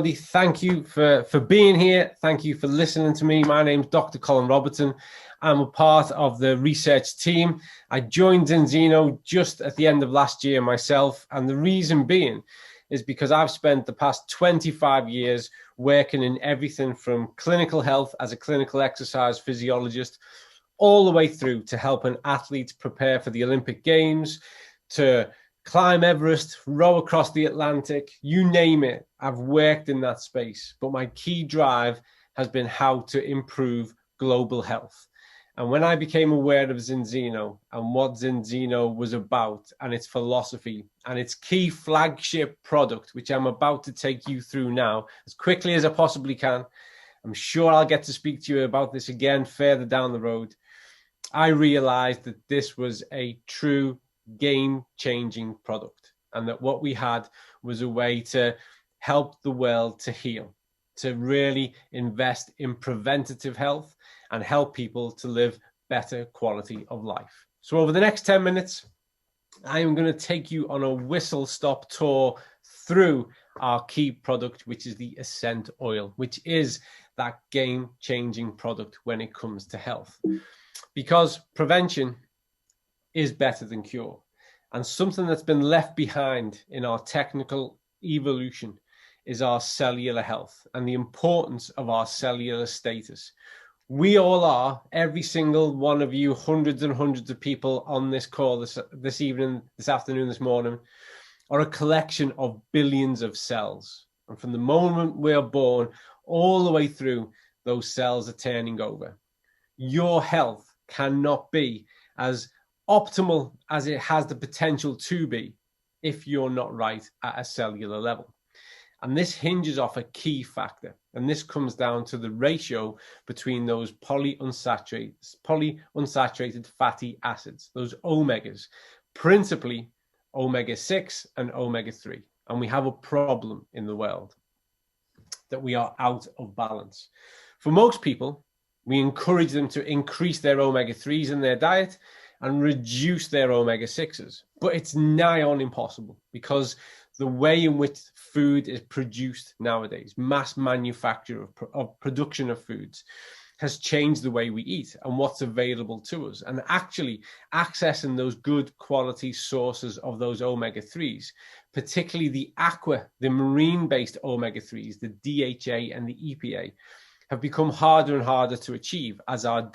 Thank you for being here. Thank you for listening to me. My name's Dr. Colin Robertson. I'm a part of the research team. I joined Zinzino just at the end of last year myself, and the reason being is because I've spent the past 25 years working in everything from clinical health as a clinical exercise physiologist all the way through to helping athletes prepare for the Olympic Games, to climb Everest, row across the Atlantic, you name it. I've worked in that space, but my key drive has been how to improve global health. And when I became aware of Zinzino and what Zinzino was about and its philosophy and its key flagship product, which I'm about to take you through now as quickly as I possibly can, I'm sure I'll get to speak to you about this again further down the road. I realized that this was a true game-changing product, and that what we had was a way to help the world to heal, to really invest in preventative health and help people to live better quality of life. So over the next 10 minutes, I am going to take you on a whistle-stop tour through our key product, which is the Ascent Oil, which is that game-changing product when it comes to health. Because prevention is better than cure. And something that's been left behind in our technical evolution is our cellular health and the importance of our cellular status. We all are, every single one of you, hundreds and hundreds of people on this call this evening, this afternoon, this morning, are a collection of billions of cells. And from the moment we are born, all the way through, those cells are turning over. Your health cannot be as optimal as it has the potential to be if you're not right at a cellular level. And this hinges off a key factor. And this comes down to the ratio between those polyunsaturated fatty acids, those omegas, principally omega-6 and omega-3. And we have a problem in the world that we are out of balance. For most people, we encourage them to increase their omega-3s in their diet and reduce their omega-6s. But it's nigh on impossible because the way in which food is produced nowadays, mass manufacture of production of foods, has changed the way we eat and what's available to us. And actually accessing those good quality sources of those omega-3s, particularly the marine-based omega-3s, the DHA and the EPA, have become harder and harder to achieve as our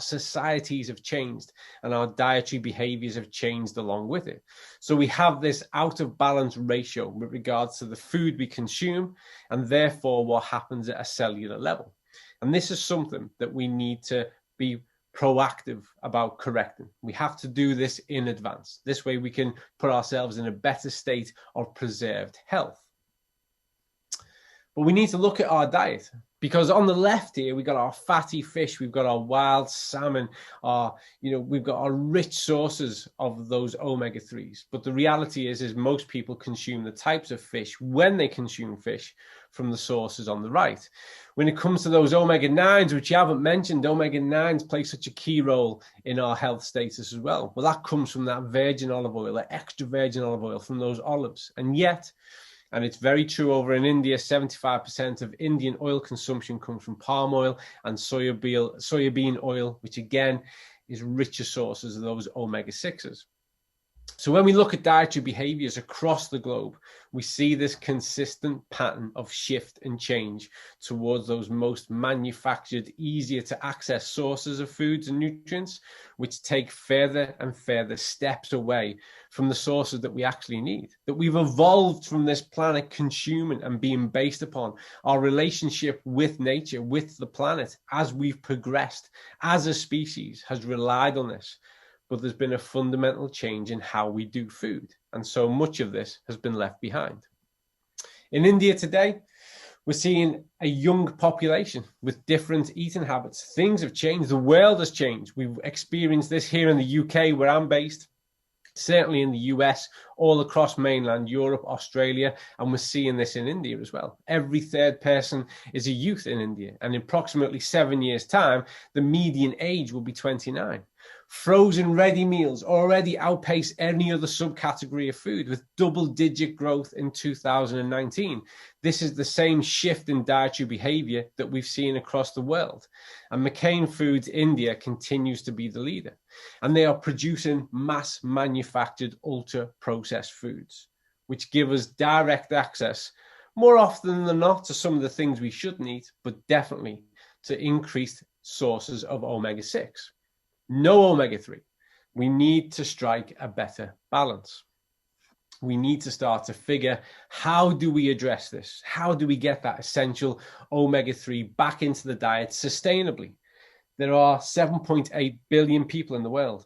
societies have changed and our dietary behaviors have changed along with it. So we have this out of balance ratio with regards to the food we consume and therefore what happens at a cellular level. And this is something that we need to be proactive about correcting. We have to do this in advance. This way we can put ourselves in a better state of preserved health. But we need to look at our diet, because on the left here, we've got our fatty fish, we've got our wild salmon, we've got our rich sources of those omega-3s. But the reality is most people consume the types of fish when they consume fish from the sources on the right. When it comes to those omega-9s, which you haven't mentioned, omega-9s play such a key role in our health status as well. Well, that comes from that virgin olive oil, that extra virgin olive oil from those olives. And yet, and it's very true over in India, 75% of Indian oil consumption comes from palm oil and soybean oil, which again is richer sources of those omega-6s. So when we look at dietary behaviors across the globe, we see this consistent pattern of shift and change towards those most manufactured, easier to access sources of foods and nutrients, which take further and further steps away from the sources that we actually need, that we've evolved from this planet consuming and being based upon. Our relationship with nature, with the planet, as we've progressed as a species, has relied on this. But there's been a fundamental change in how we do food. And so much of this has been left behind. In India today, we're seeing a young population with different eating habits. Things have changed. The world has changed. We've experienced this here in the UK, where I'm based, certainly in the US, all across mainland Europe, Australia, and we're seeing this in India as well. Every third person is a youth in India. And in approximately 7 years' time, the median age will be 29. Frozen ready meals already outpace any other subcategory of food with double-digit growth in 2019. This is the same shift in dietary behavior that we've seen across the world. And McCain Foods India continues to be the leader. And they are producing mass manufactured ultra-processed foods, which give us direct access more often than not to some of the things we shouldn't eat, but definitely to increased sources of omega-6. No omega-3. We need to strike a better balance. We need to start to figure, how do we address this? How do we get that essential omega-3 back into the diet sustainably? There are 7.8 billion people in the world.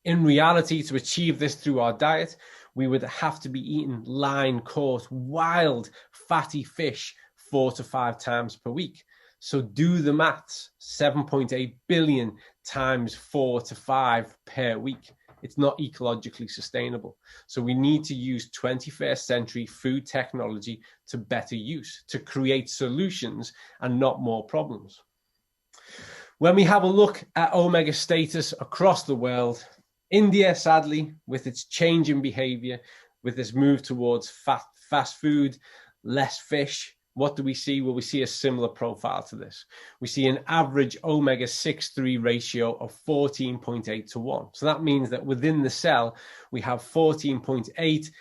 In reality, to achieve this through our diet, we would have to be eating line-caught, wild, fatty fish 4 to 5 times per week. So do the maths, 7.8 billion times 4 to 5 per week. It's not ecologically sustainable. So we need to use 21st century food technology to better use, to create solutions and not more problems. When we have a look at omega status across the world, India, sadly, with its change in behavior, with this move towards fast food, less fish, what do we see? Well, we see a similar profile to this. We see an average omega-6-3 ratio of 14.8 to 1. So that means that within the cell, we have 14.8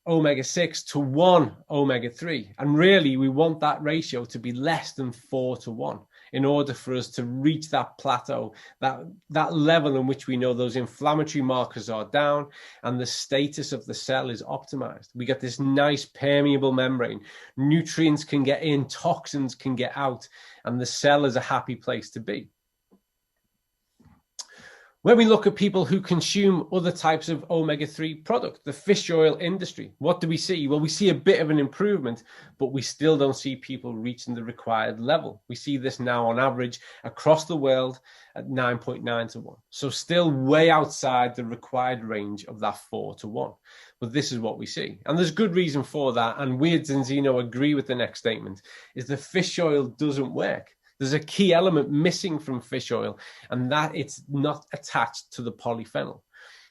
omega-6 to 1 omega-3. And really, we want that ratio to be less than 4 to 1 in order for us to reach that plateau, that level in which we know those inflammatory markers are down and the status of the cell is optimized. We get this nice permeable membrane. Nutrients can get in, toxins can get out, and the cell is a happy place to be. When we look at people who consume other types of omega-3 product, the fish oil industry, what do we see? Well, we see a bit of an improvement, but we still don't see people reaching the required level. We see this now on average across the world at 9.9 to 1. So still way outside the required range of that 4 to 1. But this is what we see. And there's good reason for that. And we at Zinzino agree with the next statement, is the fish oil doesn't work. There's a key element missing from fish oil, and that it's not attached to the polyphenol.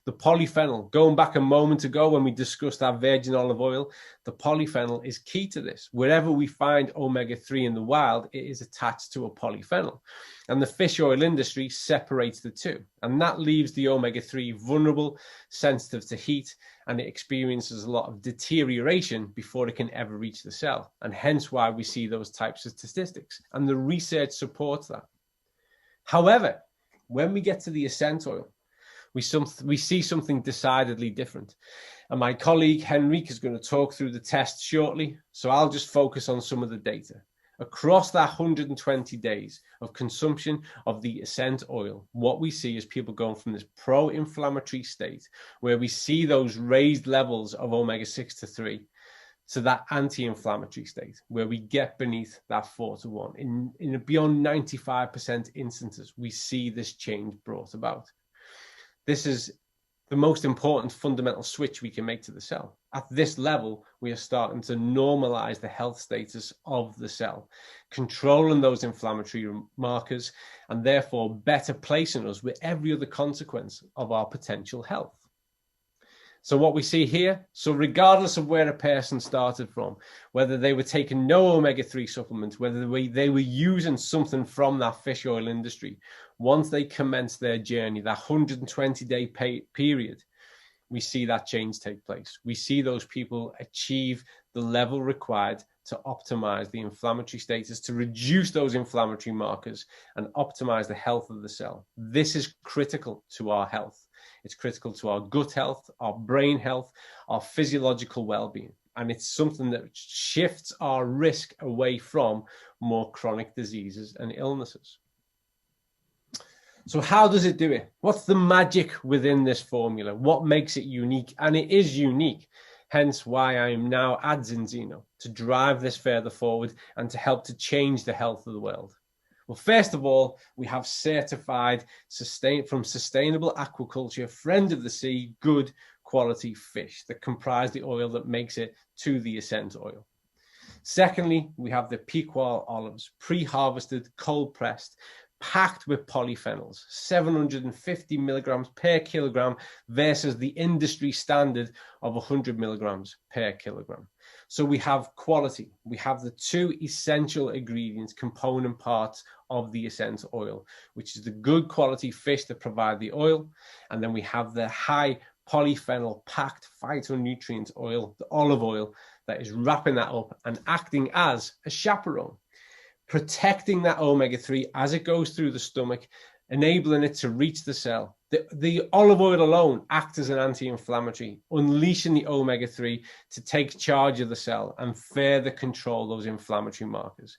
The polyphenol, going back a moment ago when we discussed our virgin olive oil, the polyphenol is key to this. Wherever we find omega-3 in the wild, it is attached to a polyphenol. And the fish oil industry separates the two. And that leaves the omega-3 vulnerable, sensitive to heat, and it experiences a lot of deterioration before it can ever reach the cell. And hence why we see those types of statistics. And the research supports that. However, when we get to the essential oil, we see something decidedly different. And my colleague Henrique is going to talk through the test shortly, so I'll just focus on some of the data. Across that 120 days of consumption of the essential oil, what we see is people going from this pro-inflammatory state, where we see those raised levels of omega-6 to 3, to that anti-inflammatory state, where we get beneath that 4 to 1. In beyond 95% instances, we see this change brought about. This is the most important fundamental switch we can make to the cell. At this level, we are starting to normalize the health status of the cell, controlling those inflammatory markers, and therefore better placing us with every other consequence of our potential health. So what we see here, so regardless of where a person started from, whether they were taking no omega-3 supplements, whether they were using something from that fish oil industry, once they commence their journey, that 120-day period, we see that change take place. We see those people achieve the level required to optimize the inflammatory status, to reduce those inflammatory markers and optimize the health of the cell. This is critical to our health. It's critical to our gut health, our brain health, our physiological well-being. And it's something that shifts our risk away from more chronic diseases and illnesses. So how does it do it? What's the magic within this formula? What makes it unique? And it is unique. Hence why I am now at Zinzino, to drive this further forward and to help to change the health of the world. Well, first of all, we have certified from sustainable aquaculture, friend of the sea, good quality fish that comprise the oil that makes it to the essential oil. Secondly, we have the Pequod olives, pre-harvested, cold pressed, packed with polyphenols, 750 milligrams per kilogram versus the industry standard of 100 milligrams per kilogram. So we have quality. We have the two essential ingredients, component parts of the essential oil, which is the good quality fish that provide the oil. And then we have the high polyphenol packed phytonutrient oil, the olive oil, that is wrapping that up and acting as a chaperone, protecting that omega-3 as it goes through the stomach, enabling it to reach the cell. The olive oil alone acts as an anti-inflammatory, unleashing the omega-3 to take charge of the cell and further control those inflammatory markers.